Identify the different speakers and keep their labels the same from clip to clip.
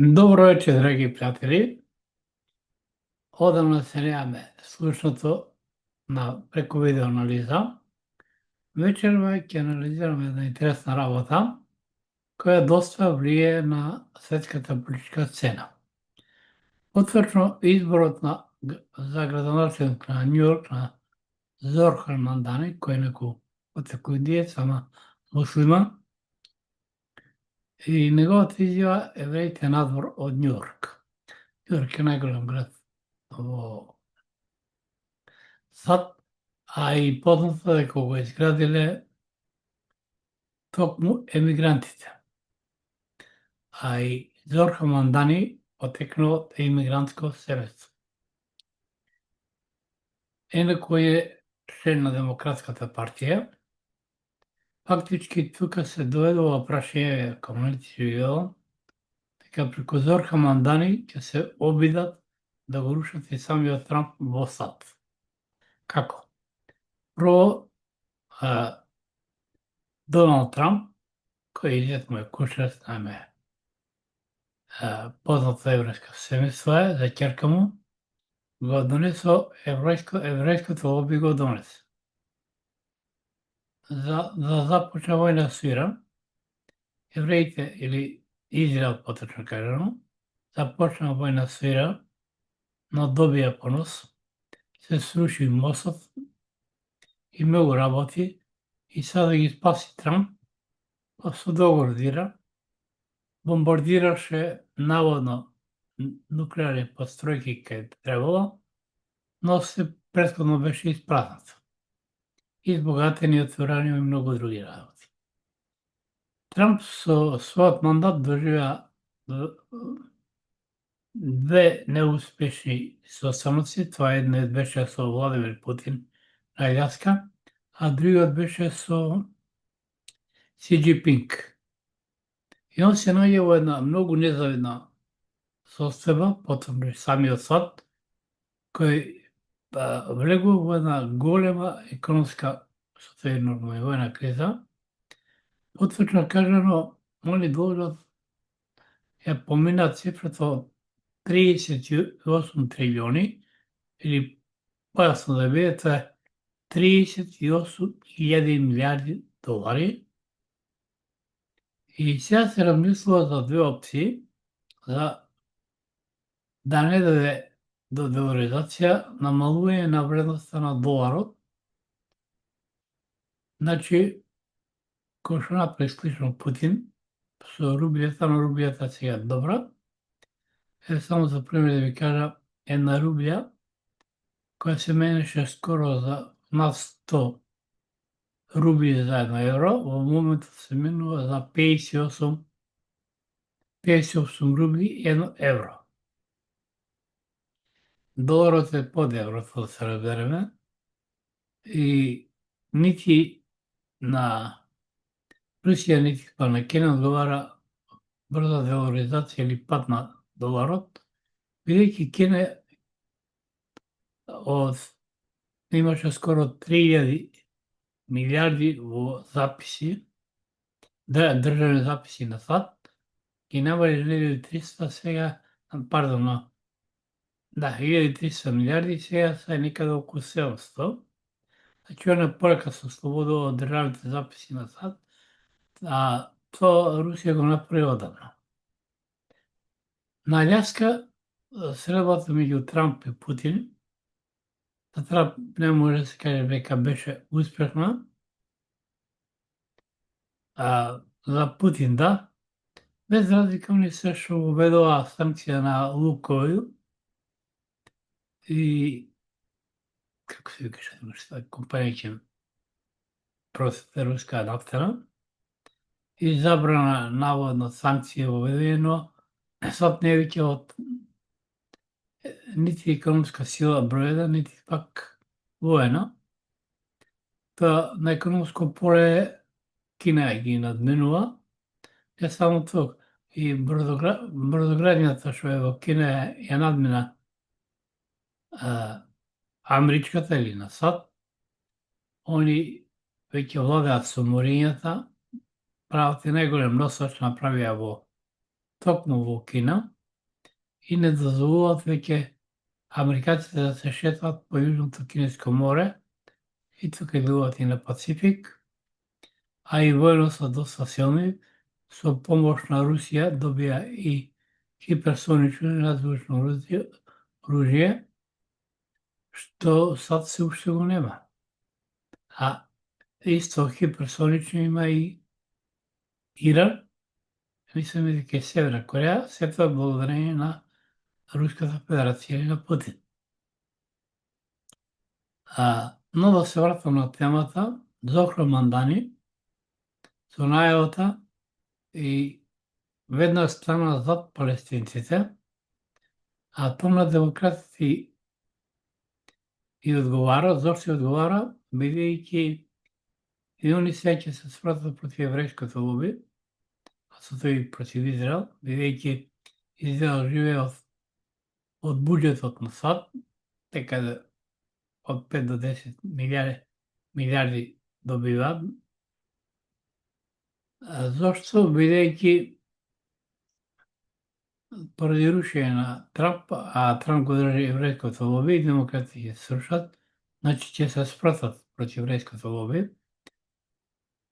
Speaker 1: Добро вечер, драги пријатели. Одамна се немаме слушното на преку видео анализа. Вечерва ќе анализираме една интересна работа, која доста влијае на светската политичка сцена. Потврдно изборот за градоначелник на Њујорк на Зорхан Мандани, кој е некој потекло ама муслиман, и неговата изјава евреите надвор од Њујорк. Њујорк е најголем град во САД, а и познато дека го изградиле токму емигрантите. А и Зорхан Мандани потекнал од емигрантско семејство. Кој е член на Демократската партија, фактички тука се доведува прашање комунити видео, дека преку Зорхан Мандани ќе се обидат да го рушат и самиот Трамп во САД. Како? Прво, Доналд Трамп, кој изетно е кушер, најме позната еврејска семејство е, за ќерка му, го донесо еврејското лоби го донесе. За започна војна со Иран, евреите или Израел поточно кажано, започна војна со Иран, но добија понос, се сруши Мосад и многу работи и сада ги спаси Трамп, па со договор Иран, бомбардираше наводно нуклеарни постројки кај требало, но се претходно беше испразнато. Избогатени од ураниум и многу други работи. Трамп со својот мандат доживеа две неуспешни состаноци, тоа едниот беше со Владимир Путин на Аљаска, а другиот беше со Си Џинпинг. И он се наоѓа во една многу незавидна состојба, потом и самиот САД, кој влегува во една голема економска состојба и војна криза. Потврдно кажано, они должат ја поминат цифрата од 38 трилиони, или појасно да биде, тоа е 38.000 милиарди долари. И сега се размислува за две опции, за да не даде до девалоризација, намалување на вредноста на доларот. Значи, кој што направи слично Путин, со рублјата, но рублјата сега добра. Само за пример да ви кажа, една рублја, која се менеше скоро за над 100 рубли за 1 евро, во моментот се менува за 58 рубли и 1 евро. Доларот е под еврото, да се разбереме, и нити на Русија, нити па на Кина одговара брза девалоризација или пат на доларот, бидејќи Кина имаше скоро 3000 милиарди во записи, државни записи на САД, и намали 1300 сега, 1300 милиарди, сега се некаде околу 700. Значи, она порека се ослободува од државните записи на САД, а тоа Русија го направи одамна. На Аљаска средбата меѓу Трамп и Путин, за Трамп не може да се каже дека беше успешна, за Путин да, без разлика они се што уведува санкција на Лукойл и како се викаше компанија ќе просите руска нафтена, и забрана наводно санкција уведено, САД не веќе од нити економска сила број 1, нити пак воена. Тоа на економско поле Кина ги надменува, не само тоа, и бродоградњата што е во Кина ја надмина америчката или на САД. Они веќе владеат со морењата, прават и најголем носач направија токму во Кина, и не дозволуваат веќе американците да се шетаат по Јужното Кинеско море и тука идуваат и на Пацифик, а и војно се доста силни. Со помош на Русија добија и хиперсонично и надзвучно оружје, што сад се уште го нема. А исто хиперсонично има и Иран, мислам и дека Северна Кореја, се тоа благодарение на Руската Федерација и на Путин. Но да се вратам на темата, Зохро Мандани со најавата и веднаш стана зад палестинците, а тоа на демократите и одговара, зошто одговара, бидејќи и они сега ќе се спратат против еврејското лоби, а со тоа и против Израел, бидејќи Израел живее од буџетот на САД, дека од 5 до 10 милиарди добиваат. Зошто? Бидејќи поради рушење на Трамп, а Трамп го држи еврејското лоби и демократите ќе се срушат, значи ќе се спратат против еврејското лоби,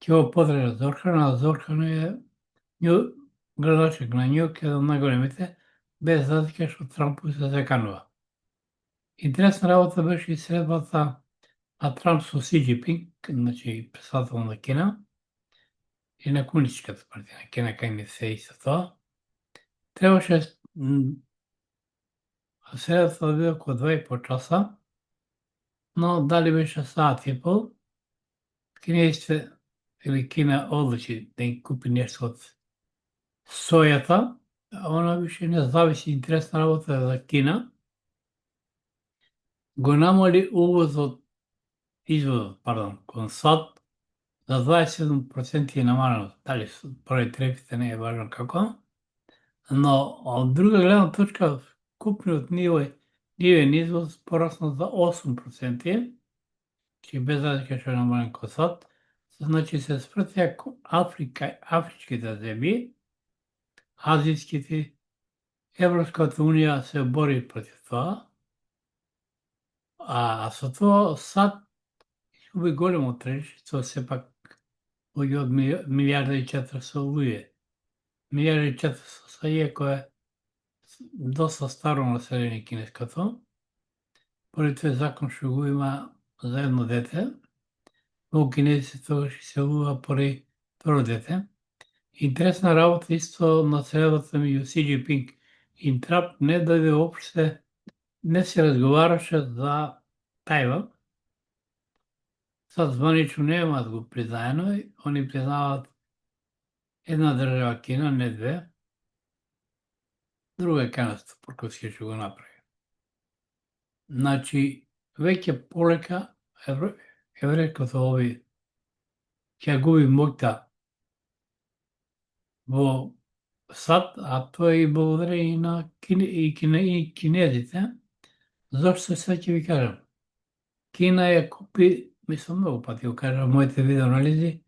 Speaker 1: ќе го подрежат Зорхан, а Зорхан е градачек на Њујорк, еден од најголемите, без разлика што Трампу се заканува. Интересна работа беше и средбата на Трамп со Си Џинпинг, значи председател на Кина, и на Комунистичката партија на Кина, кај ми се исто тоа. Требаше средата да биде околу 2,5 часа, но дали беше саат и пол, кинезите или Кина одлучи да им купи нешто од сојата, она више не зависи, интересна работа за Кина, го намали извозот, кон САД за 27% е намалено. Дали според трефите не е важно како, но од друга гледна точка, купниот нивен извоз порасна за 8%, че без разлика што е намален кон САД, значи се спртија афричките земји, азијските, Европската унија се бори против тоа, а со тоа САД изгуби големо трежиште, тоа сепак луѓе од 1,4 луѓе. 1,4 иако е доста старо население кинеското, поради тој закон што го има за едно дете, многу кинези тогаш иселува поради второ дете. Интересна работа исто на средбата меѓу Си Џинпинг и Трамп не дојде воопште, не се разговараше за Тајван. Сад званично нема да го признаено, они признаваат една држава Кина, не две. Друга е Канадското Порковски што го направи. Значи, веќе полека еврејското лоби ќе губи моќта во САД, а тоа е и благодарение на кинезите. Зошто се ќе ви кажам? Кина ја купи, мислам многу пати го кажа моите видеоанализи,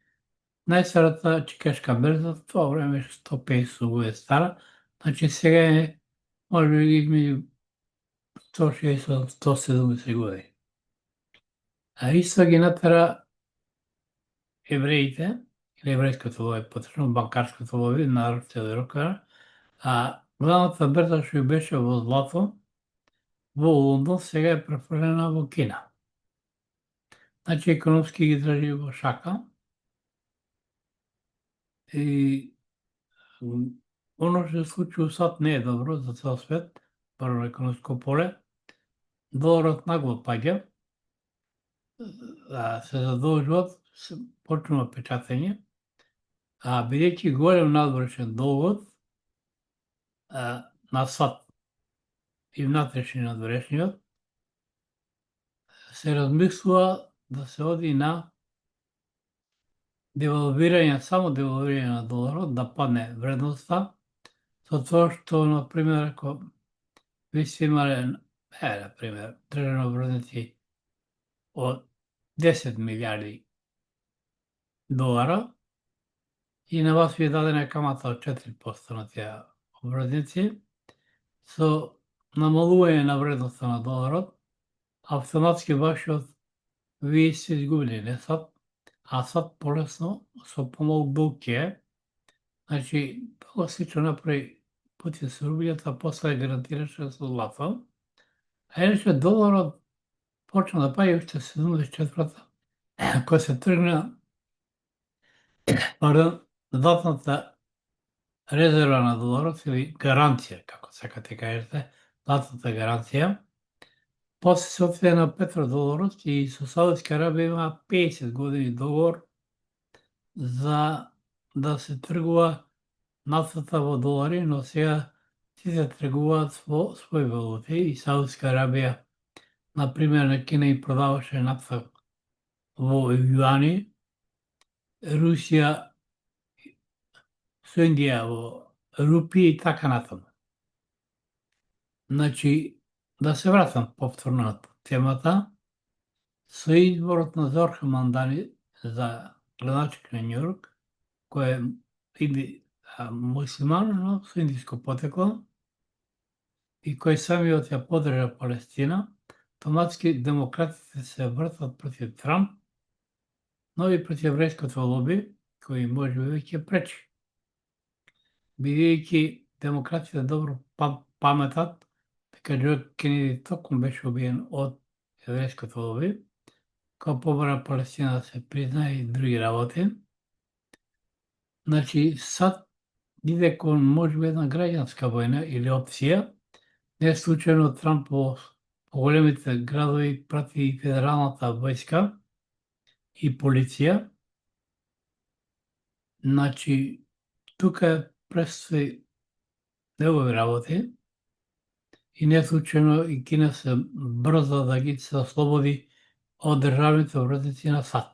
Speaker 1: најстарата чикашка берза, тоа време 150 години стара, значи сега е може измеѓу 160-170 години. А исто ги натера евреите, или еврејското лоби, поточно банкарското лоби, народ се рокара, а главната берза што беше во злато, во Лондон, сега е префрлена во Кина. Значи, економски ги држи во шака. И оно што се случи у САД не е добро за цел свет, баро на економско поле. Доларот нагло паѓа, се задолжуваат, почнува печатење, а бидејќи голем надворешен долгот на САД и внатрешни надворешниот, се размислува да се оди на девалвирање, само девалвирање на доларот, да падне вредноста, со тоа што, например, ако ви сте имале, например, државни обврзници од 10 милиарди долара и на вас ви е дадена камата од 4% на тие обврзници, со намалување на вредноста на доларот, автоматски вашиот вие сте изгубили, не сад, а сад полесно со помал дълг е. Значи, тоа слично направи Путин со рубљата, а после гарантираше со злато. А иначе доларот почна да паѓа уште 74-та, кога се тргна, златната резерва на доларот или гаранција, како сакате кажете, златната гаранција. После се отиде на петродоларот и со Саудитска Арабија има 50 години договор за да се тргува нафтата во долари, но сега сите тргуваат во своји валути и Саудитска Арабија, например, на Кина им продаваше нафта во јуани, Русија со Индија во рупии и така натаму. Значи, да се вратам повторно на темата, со изборот на Зорха Мандани за градачик на Њујорк, кој е муслиман, но со индиско потекло, и кој самиот ја подржа Палестина, автоматски демократите се вртат против Трамп, но и против еврејското лоби, кој може би веќе пречи. Бидејќи демократите добро паметат, дека Џон Кенеди токму беше убиен од еврејското лоби, кога побара Палестина да се признае и други работи. Значи, сад иде кон можеби една граѓанска војна или опција. Не случајно Трамп по големите градови прати и федералната војска и полиција. Значи, тука предстои негови работи и не случајно и Кина се брза да ги се ослободи од државните врзници на САД.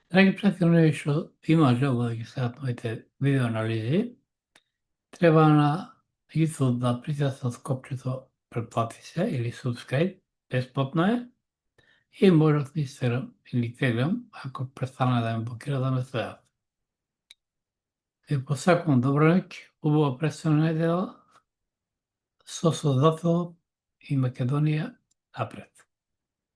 Speaker 1: Драги пријатели, оние што има желба да ги следат моите видео анализи, треба на YouTube да притиснат копчето претплати се или subscribe, бесплатно е, и можат на Instagram или Telegram, ако престане да ме блокира, да ме следат. Ви посакувам добра ноќ, убава престана недела, со Создателот и Македонија напред.